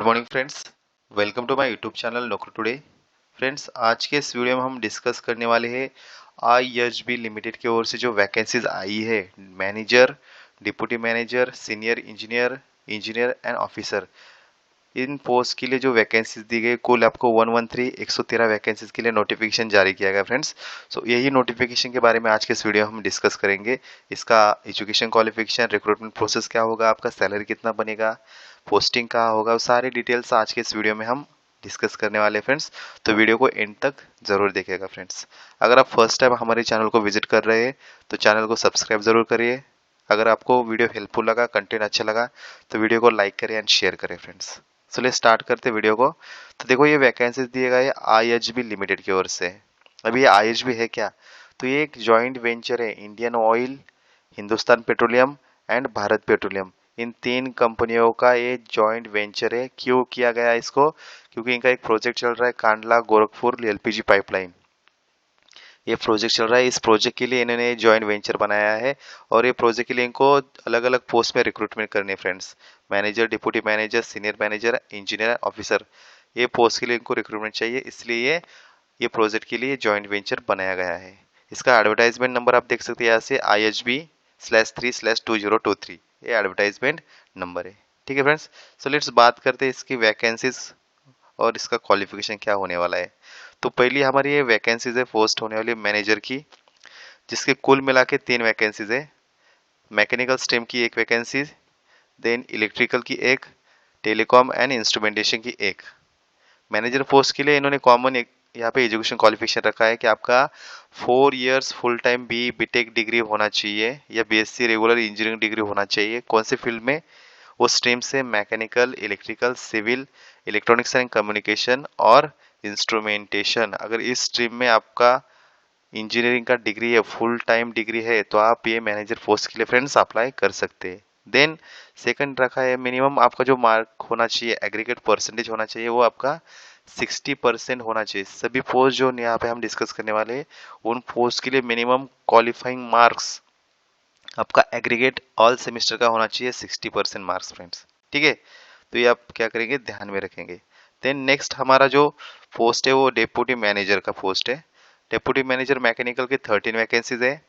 Good morning friends, welcome to my YouTube channel Naukri today. Friends, आज के इस video में हम डिस्कस करने वाले हैं आईएचबी लिमिटेड की ओर से जो वैकेंसीज आई है manager, deputy manager, senior engineer, engineer and officer. In post के लिए जो वैकेंसीज दी गई कुल आपको 113 वैकेंसीज के लिए नोटिफिकेशन जारी किया गया फ्रेंड्स। सो यही नोटिफिकेशन के बारे में आज के इस वीडियो में हम डिस्कस करेंगे। इसका एजुकेशन क्वालिफिकेशन, रिक्रूटमेंट प्रोसेस क्या होगा, आपका सैलरी कितना बनेगा, पोस्टिंग कहाँ होगा, वो सारे डिटेल्स आज के इस वीडियो में हम डिस्कस करने वाले फ्रेंड्स। तो वीडियो को एंड तक जरूर देखिएगा फ्रेंड्स। अगर आप फर्स्ट टाइम हमारे चैनल को विजिट कर रहे हैं तो चैनल को सब्सक्राइब जरूर करिए। अगर आपको वीडियो हेल्पफुल लगा, कंटेंट अच्छा लगा तो वीडियो को लाइक करें एंड शेयर करें फ्रेंड्स। चलिए स्टार्ट करते वीडियो को। तो देखो, ये वैकेंसी दिए गए आईएचबी लिमिटेड की ओर से। अभी ये आईएचबी है क्या? तो ये एक जॉइंट वेंचर है Indian oil, Hindustan petroleum and Bharat petroleum. इन तीन कंपनियों का ये जॉइंट वेंचर है। क्यों किया गया इसको? क्योंकि इनका एक प्रोजेक्ट चल रहा है कांडला गोरखपुर एलपीजी पाइपलाइन। ये प्रोजेक्ट चल रहा है, इस प्रोजेक्ट के लिए इन्होंने जॉइंट वेंचर बनाया है और ये प्रोजेक्ट के लिए इनको अलग अलग पोस्ट में रिक्रूटमेंट करनी है friends. Manager, deputy manager, senior manager, engineer, officer, ये पोस्ट के लिए इनको रिक्रूटमेंट चाहिए, इसलिए ये प्रोजेक्ट के लिए जॉइंट वेंचर बनाया गया है। इसका एडवर्टाइजमेंट नंबर आप देख सकते हैं यहाँ से, IHB/3/2023, ये एडवर्टाइजमेंट नंबर है। ठीक है फ्रेंड्स, सो लेट्स बात करते हैं इसकी वैकेंसीज और इसका क्वालिफिकेशन क्या होने वाला है। तो पहली हमारी ये वैकेंसीज है पोस्ट होने वाली मैनेजर की, जिसके कुल मिला के 3 वैकेंसीज है। मैकेनिकल स्ट्रीम की एक वैकेंसी, देन इलेक्ट्रिकल की एक, टेलीकॉम एंड इंस्ट्रूमेंटेशन की एक। मैनेजर पोस्ट के लिए इन्होंने कॉमन एक यहाँ पे एजुकेशन क्वालिफिकेशन रखा है कि आपका 4 years full time BTech degree होना चाहिए या बीएससी रेगुलर इंजीनियरिंग डिग्री होना चाहिए। कौन से फील्ड में? वो स्ट्रीम से mechanical, electrical, civil, electronics and communication और इंस्ट्रूमेंटेशन। अगर इस स्ट्रीम में आपका इंजीनियरिंग का डिग्री है, फुल टाइम डिग्री है, तो आप ये मैनेजर पोस्ट के लिए फ्रेंड्स अप्लाई कर सकते हैं। देन सेकंड रखा है मिनिमम आपका जो मार्क होना चाहिए, एग्रीगेट परसेंटेज होना चाहिए, वो आपका 60% होना चाहिए। सभी पोस्ट जो यहाँ पे हम डिस्कस करने वाले हैं उन पोस्ट के लिए मिनिमम क्वालिफाइंग मार्क्स आपका एग्रीगेट ऑल सेमेस्टर का होना चाहिए 60% मार्क्स फ्रेंड्स। ठीक है, तो ये आप क्या करेंगे, ध्यान में रखेंगे। देन नेक्स्ट हमारा जो पोस्ट है वो डेप्यूटी मैनेजर का पोस्ट है। डेप्यूटी मैनेजर मैकेनिकल की 13 वैकेंसीज है,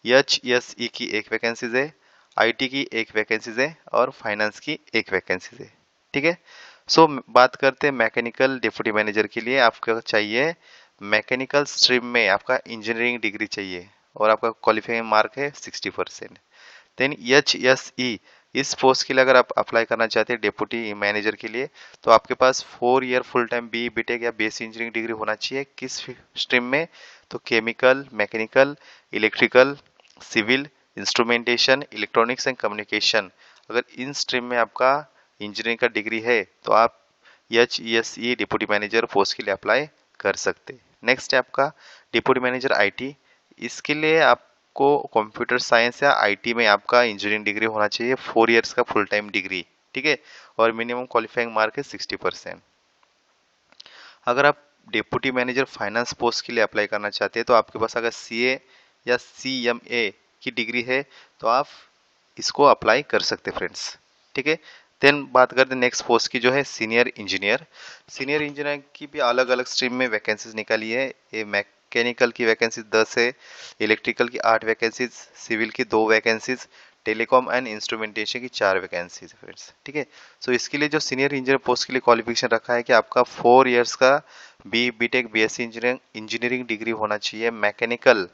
HSE की एक वैकेंसीज है, IT की एक वैकेंसीज है और फाइनेंस की एक वैकेंसीज है। ठीक है, सो बात करते हैं मैकेनिकल डिप्टी मैनेजर के लिए। आपको चाहिए मैकेनिकल स्ट्रीम में आपका इंजीनियरिंग डिग्री चाहिए और आपका क्वालिफाइंग मार्क है 60%। देन HSE, इस पोस्ट के लिए अगर आप अप्लाई करना चाहते हैं डिप्टी मैनेजर के लिए, तो आपके पास 4 ईयर फुल टाइम बीटेक या बीएससी इंजीनियरिंग डिग्री होना चाहिए। किस स्ट्रीम में? तो chemical, mechanical, electrical, civil, instrumentation, electronics and communication. अगर इन स्ट्रीम में आपका इंजीनियरिंग का डिग्री है तो आप HSE डिप्टी मैनेजर पोस्ट के लिए अप्लाई कर सकते हैं। नेक्स्ट है आपका डिप्टी मैनेजर IT। इसके लिए आपको कंप्यूटर साइंस या IT में आपका इंजीनियरिंग डिग्री होना चाहिए, 4 इयर्स का फुल टाइम डिग्री। ठीक है, और मिनिमम क्वालिफाइंग मार्क है 60%। अगर आप डिप्टी मैनेजर फाइनेंस पोस्ट के लिए अप्लाई करना चाहते हैं तो आपके पास अगर CA या CMA की डिग्री है तो आप इसको अप्लाई कर सकते फ्रेंड्स। ठीक है, देन बात करते हैं नेक्स्ट पोस्ट की जो है सीनियर इंजीनियर। सीनियर इंजीनियर की भी अलग अलग स्ट्रीम में वैकेंसीज निकाली है। ये मैकेनिकल की वैकेंसी 10 है, इलेक्ट्रिकल की 8 वैकेंसीज, सिविल की 2 वैकेंसीज, टेलीकॉम एंड इंस्ट्रूमेंटेशन की 4 वैकेंसीज फ्रेंड्स। ठीक है, सो इसके लिए जो सीनियर इंजीनियर पोस्ट के लिए क्वालिफिकेशन रखा है कि आपका 4 इयर्स का बीटेक बीएससी इंजीनियरिंग डिग्री होना चाहिए, mechanical,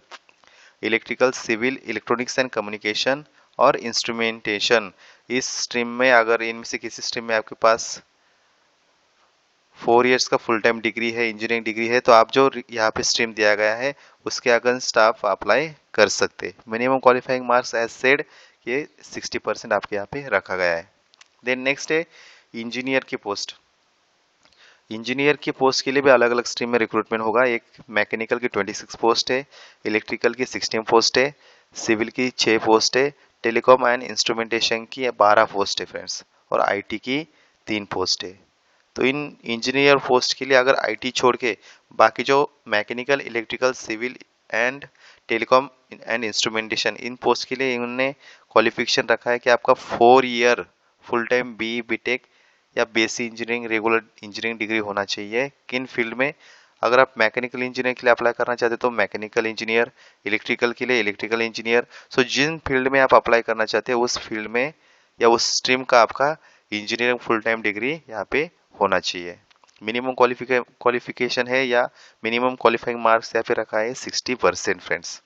electrical, civil, electronics and communication और इंस्ट्रूमेंटेशन। इस स्ट्रीम में अगर इनमें से किसी स्ट्रीम में आपके पास 4 इयर्स का फुल टाइम डिग्री है, इंजीनियरिंग डिग्री है, तो आप जो यहाँ पे स्ट्रीम दिया गया है उसके अगेंस्ट आप अप्लाई कर सकते। Minimum qualifying marks as said ये 60% आपके यहाँ पे रखा गया है। देन नेक्स्ट है इंजीनियर की पोस्ट। इंजीनियर की पोस्ट के लिए भी अलग अलग स्ट्रीम में रिक्रूटमेंट होगा। एक मैकेनिकल की 26 पोस्ट है, इलेक्ट्रिकल की 16 पोस्ट है, सिविल की 6 पोस्ट है, टेलीकॉम एंड इंस्ट्रूमेंटेशन की 12 पोस्ट है फ्रेंड्स, और IT की 3 पोस्ट है। तो इन इंजीनियर पोस्ट के लिए अगर IT छोड़ के बाकी जो mechanical, electrical, civil and telecom and instrumentation, इन पोस्ट के लिए इन्होंने क्वालिफिकेशन रखा है कि आपका 4 ईयर फुल टाइम बीटेक या basic engineering regular engineering degree होना चाहिए। किन फील्ड में? अगर आप मैकेनिकल इंजीनियर के लिए अप्लाई करना चाहते हो तो मैकेनिकल इंजीनियर, इलेक्ट्रिकल के लिए इलेक्ट्रिकल इंजीनियर। सो जिन फील्ड में आप अप्लाई करना चाहते हैं उस फील्ड में या उस स्ट्रीम का आपका इंजीनियरिंग फुल टाइम डिग्री यहाँ पे होना चाहिए। मिनिमम क्वालिफिकेशन है या मिनिमम क्वालिफाइंग मार्क्स यहाँ पे रखा है 60% friends.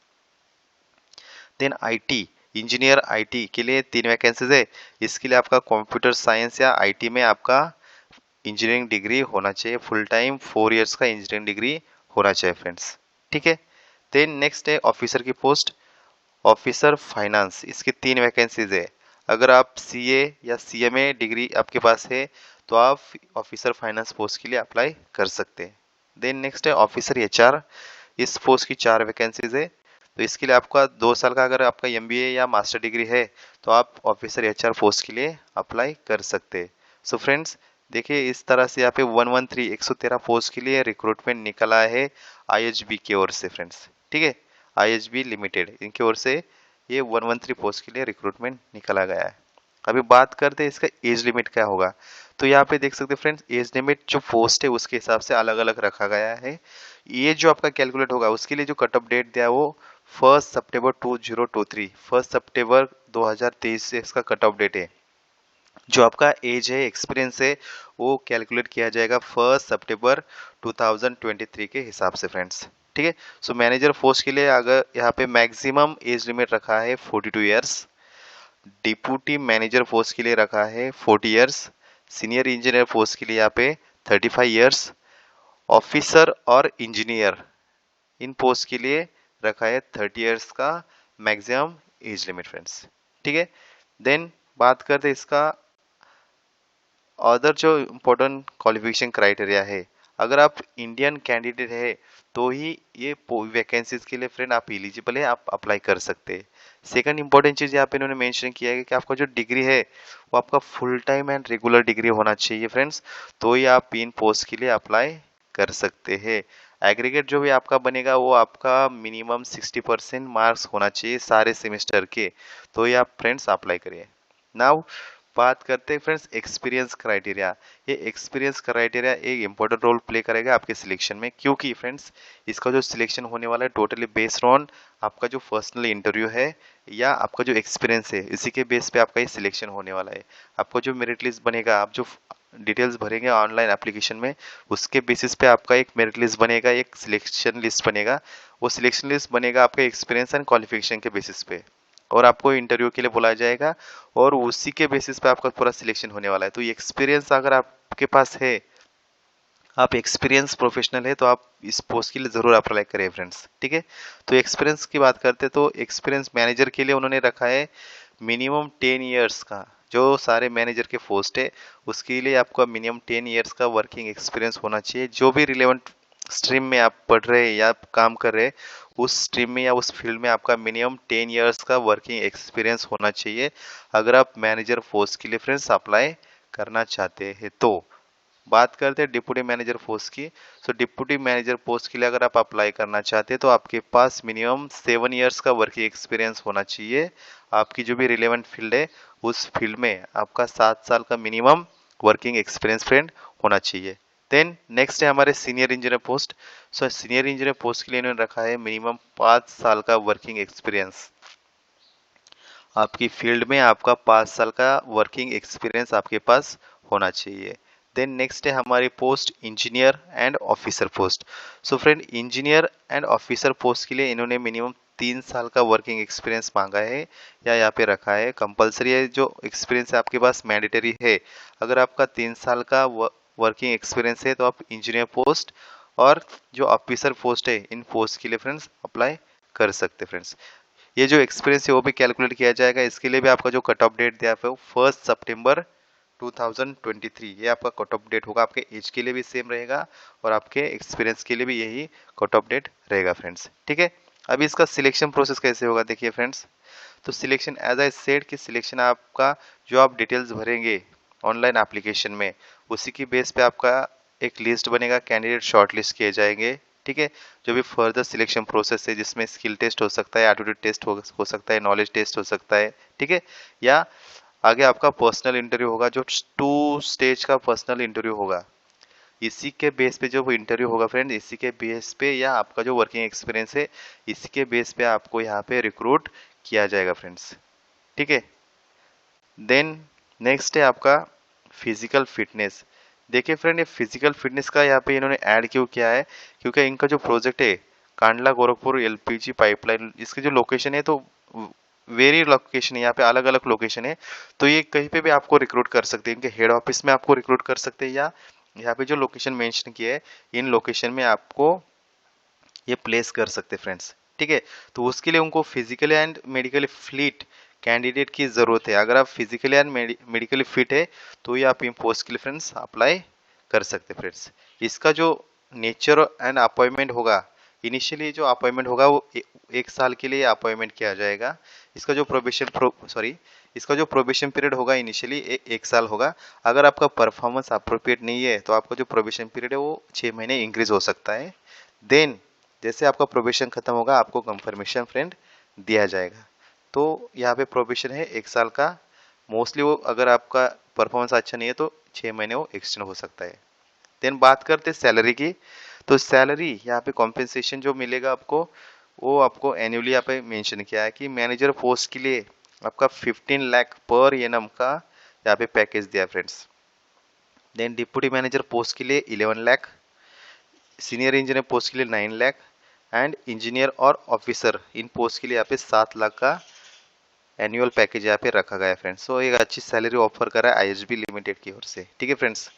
Then IT engineer, IT के लिए 3 वैकेंसीज है। इसके लिए आपका कंप्यूटर साइंस या आईटी में आपका इंजीनियरिंग डिग्री होना चाहिए, फुल टाइम 4 इयर्स का इंजीनियरिंग डिग्री होना चाहिए फ्रेंड्स, ठीक है। देन नेक्स्ट है ऑफिसर की पोस्ट, ऑफिसर फाइनेंस, इसकी 3 वैकेंसीज है। अगर आप सीए या सीएमए डिग्री आपके पास है तो आप ऑफिसर फाइनेंस पोस्ट के लिए अप्लाई कर सकते हैं। देन नेक्स्ट है ऑफिसर एचआर, इस पोस्ट की 4 वैकेंसीज है। तो इसके लिए आपका 2 साल का अगर आपका एमबीए या मास्टर डिग्री है तो आप ऑफिसर एचआर पोस्ट के लिए अप्लाई कर सकते हैं। सो फ्रेंड्स देखिए इस तरह से यहाँ पे 113 पोस्ट के लिए रिक्रूटमेंट निकला है आईएचबी की ओर से फ्रेंड्स, ठीक है। आईएचबी लिमिटेड इनकी ओर से ये 113 पोस्ट के लिए रिक्रूटमेंट निकाला गया है। अभी बात करते हैं इसका एज लिमिट क्या होगा। तो यहाँ पे देख सकते हैं फ्रेंड्स एज लिमिट जो पोस्ट है उसके हिसाब से अलग अलग रखा गया है। ये जो आपका कैलकुलेट होगा उसके लिए जो कट ऑफ डेट दिया है वो 1 सितंबर 2023, 1 सितंबर 2023 से इसका कट ऑफ डेट है। जो आपका एज है, एक्सपीरियंस है, वो कैलकुलेट किया जाएगा 1 सितंबर 2023 के हिसाब से फ्रेंड्स, ठीक है। सो मैनेजर पोस्ट के लिए अगर यहाँ पे मैक्सिमम एज लिमिट रखा है 42 इयर्स, डिप्यूटी मैनेजर पोस्ट के लिए रखा है 40 इयर्स, सीनियर इंजीनियर पोस्ट के लिए यहाँ पे 35 इयर्स, ऑफिसर और इंजीनियर इन पोस्ट के लिए रखा है 30 इयर्स का मैक्सिमम एज लिमिट फ्रेंड्स, ठीक है। देन बात करते हैं इसका अदर जो इम्पोर्टेंट क्वालिफिकेशन क्राइटेरिया है। अगर आप इंडियन कैंडिडेट है तो ही ये वैकेंसीज के लिए फ्रेंड आप एलिजिबल है, आप अप्लाई कर सकते हैं। सेकंड इंपॉर्टेंट चीज यहाँ पे इन्होंने मेंशन किया है कि आपका जो डिग्री है वो आपका full time and regular degree होना चाहिए फ्रेंड्स, तो ही आप इन पोस्ट के लिए अप्लाई कर सकते हैं। एग्रीगेट जो भी आपका बनेगा वो आपका मिनिमम 60% मार्क्स होना चाहिए सारे सेमेस्टर के, तो ही आप फ्रेंड्स अप्लाई करिए। नाउ बात करते हैं फ्रेंड्स एक्सपीरियंस क्राइटेरिया। ये एक्सपीरियंस क्राइटेरिया एक इंपॉर्टेंट रोल प्ले करेगा आपके सिलेक्शन में, क्योंकि फ्रेंड्स इसका जो सिलेक्शन होने वाला है टोटली बेस्ड ऑन आपका जो पर्सनल इंटरव्यू है या आपका जो एक्सपीरियंस है, इसी के बेस पे आपका ये सिलेक्शन होने वाला है। आपको जो मेरिट लिस्ट बनेगा, आप जो डिटेल्स भरेंगे ऑनलाइन एप्लीकेशन में, उसके बेसिस पे आपका एक मेरिट लिस्ट बनेगा, एक सिलेक्शन लिस्ट बनेगा। वो सिलेक्शन लिस्ट बनेगा आपके एक्सपीरियंस एंड क्वालिफिकेशन के बेसिस पे, और आपको इंटरव्यू के लिए बुलाया जाएगा और उसी के बेसिस पे आपका पूरा सिलेक्शन होने वाला है। तो ये एक्सपीरियंस अगर आपके पास है, आप एक्सपीरियंस प्रोफेशनल है, तो आप इस पोस्ट के लिए जरूर अप्लाई करें फ्रेंड्स, ठीक है। तो एक्सपीरियंस की बात करते हैं तो एक्सपीरियंस मैनेजर के लिए उन्होंने रखा है मिनिमम 10 इयर्स का, जो सारे मैनेजर के पोस्ट है उसके लिए आपका मिनिमम 10 इयर्स का वर्किंग एक्सपीरियंस होना चाहिए। जो भी रिलेवेंट स्ट्रीम में आप पढ़ रहे हैं या आप काम कर रहे हैं उस स्ट्रीम में या उस फील्ड में आपका मिनिमम 10 इयर्स का वर्किंग एक्सपीरियंस होना चाहिए अगर आप मैनेजर पोस्ट के लिए फ्रेंड्स अप्लाई करना चाहते हैं। तो बात करते हैं डिप्यूटी मैनेजर पोस्ट की। सो डिप्यूटी मैनेजर पोस्ट के लिए अगर आप अप्लाई करना चाहते हैं तो आपके पास मिनिमम 7 इयर्स का वर्किंग एक्सपीरियंस होना चाहिए। आपकी जो भी रिलेवेंट फील्ड है उस फील्ड में आपका 7 साल का मिनिमम वर्किंग एक्सपीरियंस फ्रेंड होना चाहिए। देन नेक्स्ट है हमारे senior engineer post. So senior engineer post के लिए इन्होंने रखा है मिनिमम 5 साल का वर्किंग एक्सपीरियंस। आपकी फील्ड में आपका 5 साल का वर्किंग एक्सपीरियंस आपके पास होना चाहिए। देन नेक्स्ट है हमारी post engineer and officer post. So friend engineer and officer post के लिए इन्होंने मिनिमम 3 साल का वर्किंग एक्सपीरियंस मांगा है या यहाँ पे रखा है। कंपलसरी है, जो एक्सपीरियंस है आपके पास मैंडेटरी है। अगर आपका 3 साल का वर्किंग एक्सपीरियंस है तो आप इंजीनियर पोस्ट और जो ऑफिसर पोस्ट है इन पोस्ट के लिए फ्रेंड्स अप्लाई कर सकते फ्रेंड्स। ये जो एक्सपीरियंस है वो भी कैलकुलेट किया जाएगा। इसके लिए भी आपका जो कट ऑफ डेट दिया है वो 1 सितंबर 2023, ये आपका कट ऑफ डेट होगा। आपके एज के लिए भी सेम रहेगा और आपके एक्सपीरियंस के लिए भी यही कट ऑफ डेट रहेगा फ्रेंड्स, ठीक है। अभी इसका सिलेक्शन प्रोसेस कैसे होगा देखिए फ्रेंड्स। तो सिलेक्शन एज आई सेड कि सिलेक्शन आपका जो आप डिटेल्स भरेंगे ऑनलाइन एप्लीकेशन में उसी की बेस पे आपका एक लिस्ट बनेगा, कैंडिडेट शॉर्ट लिस्ट किए जाएंगे, ठीक है। जो भी फर्दर सिलेक्शन प्रोसेस है जिसमें स्किल टेस्ट हो सकता है, एप्टीट्यूड टेस्ट हो सकता है, नॉलेज टेस्ट हो सकता है, ठीक है, या आगे आपका पर्सनल इंटरव्यू होगा, जो 2 स्टेज का पर्सनल इंटरव्यू होगा। इसी के बेस पे जो इंटरव्यू होगा फ्रेंड, इसी के बेस पे या आपका जो वर्किंग एक्सपीरियंस है, इसी के बेस पे आपको यहाँ पे रिक्रूट किया जाएगा फ्रेंड्स। ठीक है। देन नेक्स्ट है आपका फिजिकल फिटनेस। देखिए फ्रेंड, ये फिजिकल फिटनेस का यहाँ पे इन्होंने ऐड क्यों किया है, क्योंकि इनका जो प्रोजेक्ट है कांडला गोरखपुर एलपीजी पाइपलाइन, इसकी जो लोकेशन है तो वेरी लोकेशन है, यहाँ पे अलग अलग लोकेशन है। तो ये कहीं पे भी आपको रिक्रूट कर सकते हैं, इनके हेड ऑफिस में आपको रिक्रूट कर सकते हैं, या यहाँ पे जो लोकेशन मेंशन किया है इन लोकेशन में आपको ये प्लेस कर सकते हैं फ्रेंड्स। ठीक है। तो उसके लिए उनको physically and medically fit candidate की ज़रूरत है। अगर आप फिजिकली एंड मेडिकली फिट है तो ये आप इन पोस्ट के लिए फ्रेंड्स अप्लाई कर सकते हैं फ्रेंड्स। इसका जो नेचर एंड अपॉइंटमेंट होगा, इनिशियली जो अपॉइंटमेंट होगा वो 1 साल के लिए अपॉइंटमेंट किया जाएगा। इसका जो इसका जो प्रोबेशन पीरियड होगा इनिशियली 1 साल होगा। अगर आपका परफॉर्मेंस अप्रोप्रिएट नहीं है तो आपका जो प्रोबेशन पीरियड है वो 6 महीने इंक्रीज हो सकता है। देन जैसे आपका प्रोबेशन खत्म होगा आपको कंफर्मेशन फ्रेंड दिया जाएगा। तो यहाँ पे प्रोबेशन है 1 साल का। मोस्टली वो अगर आपका परफॉर्मेंस अच्छा नहीं है तो 6 महीने वो एक्सटेंड हो सकता है। देन बात करते सैलरी की। तो सैलरी यहाँ पे कॉम्पेंसेशन जो मिलेगा आपको, वो आपको एनुअली यहाँ पे मेंशन किया है कि मैनेजर पोस्ट के लिए आपका 15 लाख पर एनम का यहाँ पे पैकेज दिया friends. Then deputy manager post के लिए 11 लाख, सीनियर इंजीनियर पोस्ट के लिए 9 लाख एंड इंजीनियर और ऑफिसर इन पोस्ट के लिए यहाँ पे 7 लाख का एनुअल पैकेज यहाँ पे रखा गया है फ्रेंड्स। सो एक अच्छी सैलरी ऑफर कर रहा है आईएसबी लिमिटेड की ओर से। ठीक है फ्रेंड्स।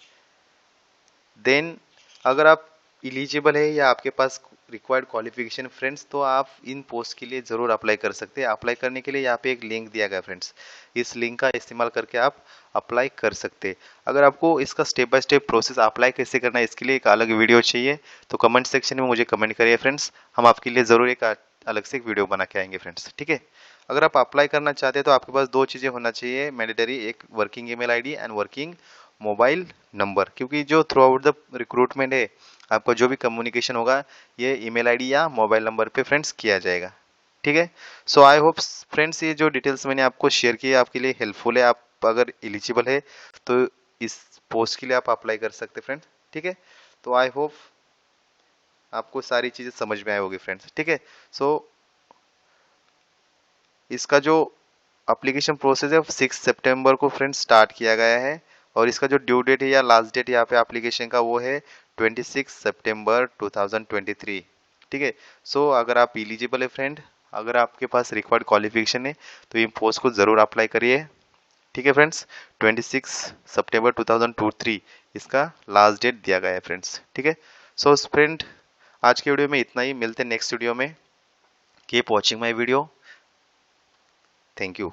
देन अगर आप इलिजिबल है या आपके पास रिक्वायर्ड क्वालिफिकेशन फ्रेंड्स, तो आप इन पोस्ट के लिए ज़रूर अप्लाई कर सकते हैं। अप्लाई करने के लिए यहाँ पे एक लिंक दिया गया फ्रेंड्स, इस लिंक का इस्तेमाल करके आप अप्लाई कर सकते हैं। अगर आपको इसका step by step process apply कैसे करना है इसके लिए एक अलग वीडियो चाहिए तो कमेंट सेक्शन में मुझे कमेंट करिए फ्रेंड्स, हम आपके लिए ज़रूर एक अलग से एक वीडियो बना के आएंगे फ्रेंड्स। ठीक है। अगर आप अप्लाई करना चाहते हैं तो आपके पास 2 चीज़ें होना चाहिए मैंडेटरी, एक working email ID and working mobile number, क्योंकि जो थ्रू आउट द रिक्रूटमेंट है आपका जो भी कम्युनिकेशन होगा ये ईमेल आईडी या मोबाइल नंबर पे फ्रेंड्स किया जाएगा। ठीक है। सो आई होप फ्रेंड्स ये जो डिटेल्स मैंने आपको शेयर की है आपके लिए हेल्पफुल है। आप अगर एलिजिबल है तो इस पोस्ट के लिए आप अप्लाई कर सकते हैं फ्रेंड्स। ठीक है। तो आई होप आपको सारी चीज़ें समझ में आई होगी फ्रेंड्स। ठीक है। सो इसका जो एप्लीकेशन प्रोसेस है 6 सितंबर को फ्रेंड्स स्टार्ट किया गया है, और इसका जो ड्यू डेट है या लास्ट डेट यहाँ पे एप्लीकेशन का वो है 26 सितंबर 2023। ठीक है। सो अगर आप एलिजिबल है फ्रेंड, अगर आपके पास रिक्वायर्ड क्वालिफिकेशन है तो ये पोस्ट को ज़रूर अप्लाई करिए। ठीक है फ्रेंड्स। 26 सितंबर 2023 इसका लास्ट डेट दिया गया है फ्रेंड्स। ठीक है। सो फ्रेंड आज के वीडियो में इतना ही, मिलते हैं नेक्स्ट वीडियो में। Keep watching my video. Thank you.